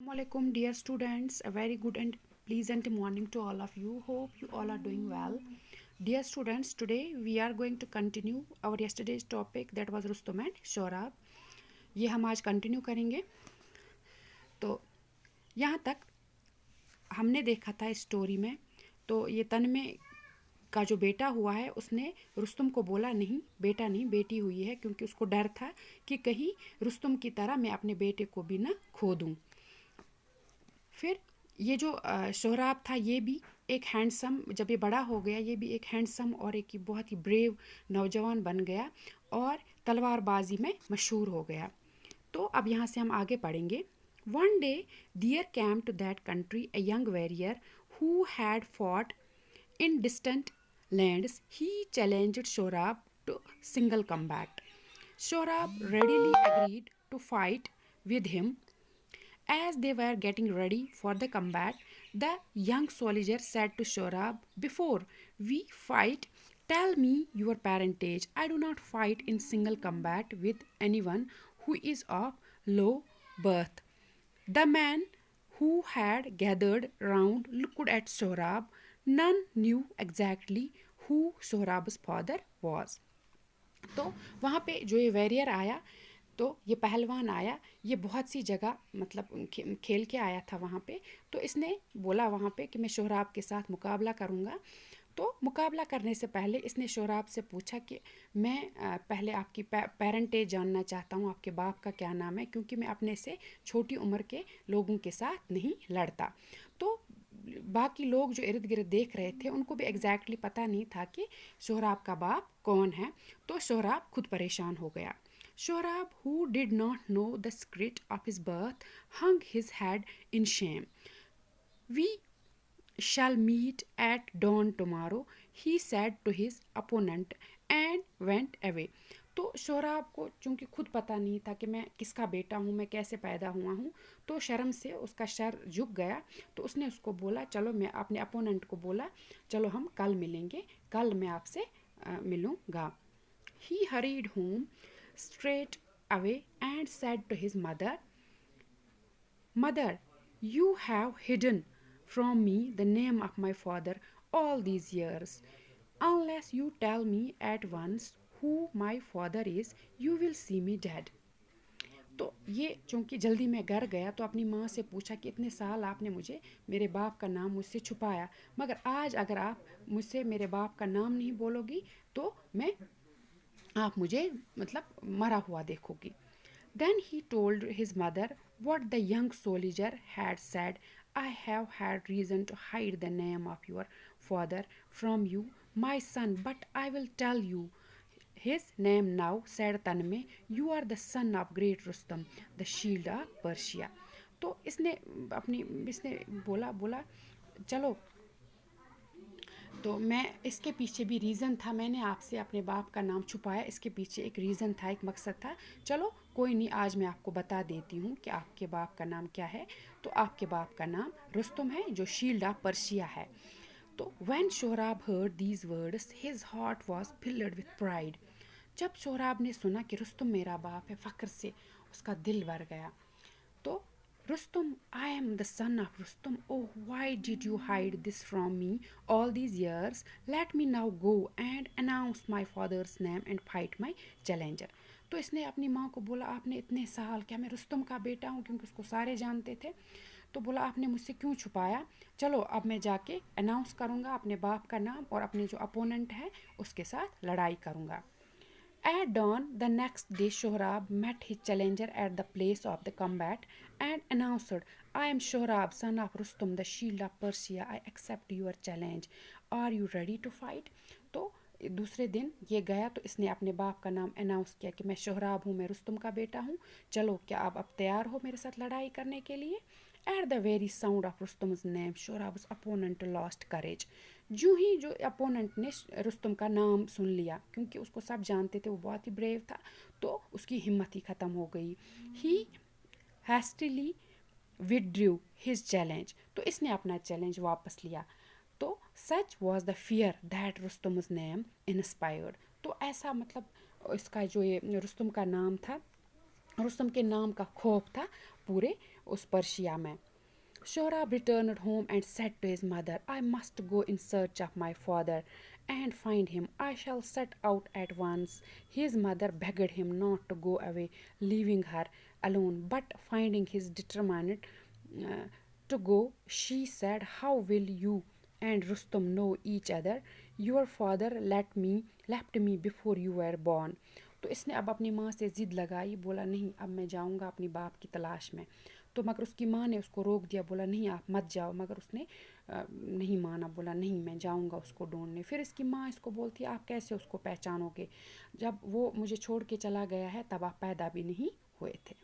Assalamualaikum dear students, a very good and pleasant morning to all of you. Hope you all are doing well. Dear students, today we are going to continue our yesterday's topic that was Rustum and Shorab. ये हम आज continue करेंगे. तो यहाँ तक हमने देखा था स्टोरी में. तो ये तन्मय का जो बेटा हुआ है उसने रुस्तुम को बोला नहीं, बेटा नहीं बेटी हुई है, क्योंकि उसको डर था कि कहीं रुस्तुम की तरह मैं अपने बेटे को भी ना खो दूँ. फिर ये जो सोहराब था ये भी एक हैंडसम, जब ये बड़ा हो गया ये भी एक हैंडसम और एक बहुत ही ब्रेव नौजवान बन गया और तलवारबाजी में मशहूर हो गया. तो अब यहाँ से हम आगे पढ़ेंगे. One day there came to that country a young warrior who had fought in distant lands. He challenged Sohrab to single combat. Shorab readily agreed to fight with him. As they were getting ready for the combat, the young soldier said to Shorab, "Before we fight, tell me your parentage. I do not fight in single combat with anyone who is of low birth." The men who had gathered round looked at Shorab. None knew exactly who Shorab's father was. तो वहाँ पे जो ये warrior आया, तो ये पहलवान आया, ये बहुत सी जगह मतलब खेल के आया था वहाँ पे. तो इसने बोला वहाँ पे कि मैं शोहराब के साथ मुकाबला करूँगा. तो मुकाबला करने से पहले इसने शोहराब से पूछा कि मैं पहले आपकी पेरेंटेज जानना चाहता हूँ, आपके बाप का क्या नाम है, क्योंकि मैं अपने से छोटी उम्र के लोगों के साथ नहीं लड़ता. तो बाकी लोग जो इर्द गिर्द देख रहे थे उनको भी एग्जैक्टली पता नहीं था कि शोहराब का बाप कौन है. तो शोहराब खुद परेशान हो गया. Shorab, who did not know the secret of his birth, hung his head in shame. "We shall meet at dawn tomorrow," he said to his opponent and went away. तो शोराब को चूंकि खुद पता नहीं था कि मैं किसका बेटा हूँ, मैं कैसे पैदा हुआ हूँ, तो शर्म से उसका सर झुक गया. तो उसने उसको बोला, चलो, मैं अपने अपोनेंट को बोला, चलो हम कल मिलेंगे, कल मैं आपसे मिलूँगा. He hurried home straight away and said to his mother, "Mother, you have hidden from me the name of my father all these years. Unless you tell me at once who my father is, you will see me dead." तो ये चूँकि जल्दी में घर गया तो अपनी माँ से पूछा कि इतने साल आपने मुझे मेरे बाप का नाम मुझसे छुपाया, मगर आज अगर आप मुझसे मेरे बाप का नाम नहीं बोलोगी तो मैं आप मुझे मतलब मरा हुआ देखोगी. Then he told his mother what the young soldier had said. "I have had reason to hide the name of your father from you, my son, but I will tell you his name now," said Tanmay. "You are the son of great Rustam, the shield of Persia." तो इसने बोला बोला चलो, तो मैं इसके पीछे भी रीज़न था, मैंने आपसे अपने बाप का नाम छुपाया, इसके पीछे एक रीज़न था, एक मकसद था. चलो कोई नहीं, आज मैं आपको बता देती हूँ कि आपके बाप का नाम क्या है. तो आपके बाप का नाम रुस्तुम है, जो शील्ड ऑफ पर्शिया है. तो when Sohrab heard these words his heart was filled with pride. जब शोहराब ने सुना कि रुस्तुम मेरा बाप है, फ़ख्र से उसका दिल भर गया. तो Rustum, I am the son of Rustum. Oh, why did you hide this from me all these years? Let me now go and announce my father's name and fight my challenger. तो इसने अपनी माँ को बोला, आपने इतने साल, क्या मैं रुस्तुम का बेटा हूँ, क्योंकि उसको सारे जानते थे. तो बोला आपने मुझसे क्यों छुपाया, चलो अब मैं जाके अनाउंस करूँगा अपने बाप का नाम और अपने जो अपोनेंट है उसके साथ लड़ाई करूँगा. At dawn the next day, Shohrab met his challenger at the place of the combat and announced, "I am Shohrab, son of Rustum, the shield of Persia. I accept your challenge. Are you ready to fight?" तो दूसरे दिन ये गया तो इसने अपने बाप का नाम अनाउंस किया कि मैं शोहराब हूँ, मैं रुस्तुम का बेटा हूँ, चलो क्या आप अब तैयार हो मेरे साथ लड़ाई करने के लिए. At the very sound of Rustum's name, Shohrab's opponent lost courage. जो ही जो अपोनेंट ने रुस्तुम का नाम सुन लिया, क्योंकि उसको सब जानते थे, वो बहुत ही ब्रेव था, तो उसकी हिम्मत ही ख़त्म हो गई. He hastily withdrew his challenge. तो इसने अपना चैलेंज वापस लिया. तो such was the fear that Rustum's name inspired. तो ऐसा मतलब इसका जो ये रुस्तुम का नाम था रुस्तम के नाम का खौफ था पूरे उस पर्शिया में। Shorab returned home and said to his mother, I must go in search of my father and find him. I shall set out at once. His mother begged him not to go away, leaving her alone, but finding his determined uh, to go, she said, How will you and Rustum know each other? Your father left me before you were born. तो इसने अब अपनी माँ से ज़िद लगाई, बोला नहीं अब मैं जाऊँगा अपनी बाप की तलाश में। तो मगर उसकी माँ ने उसको रोक दिया, बोला नहीं आप मत जाओ, मगर उसने नहीं माना, बोला नहीं मैं जाऊँगा उसको ढूंढने। फिर इसकी माँ इसको बोलती है आप कैसे उसको पहचानोगे, जब वो मुझे छोड़ के चला गया है तब आप पैदा भी नहीं हुए थे।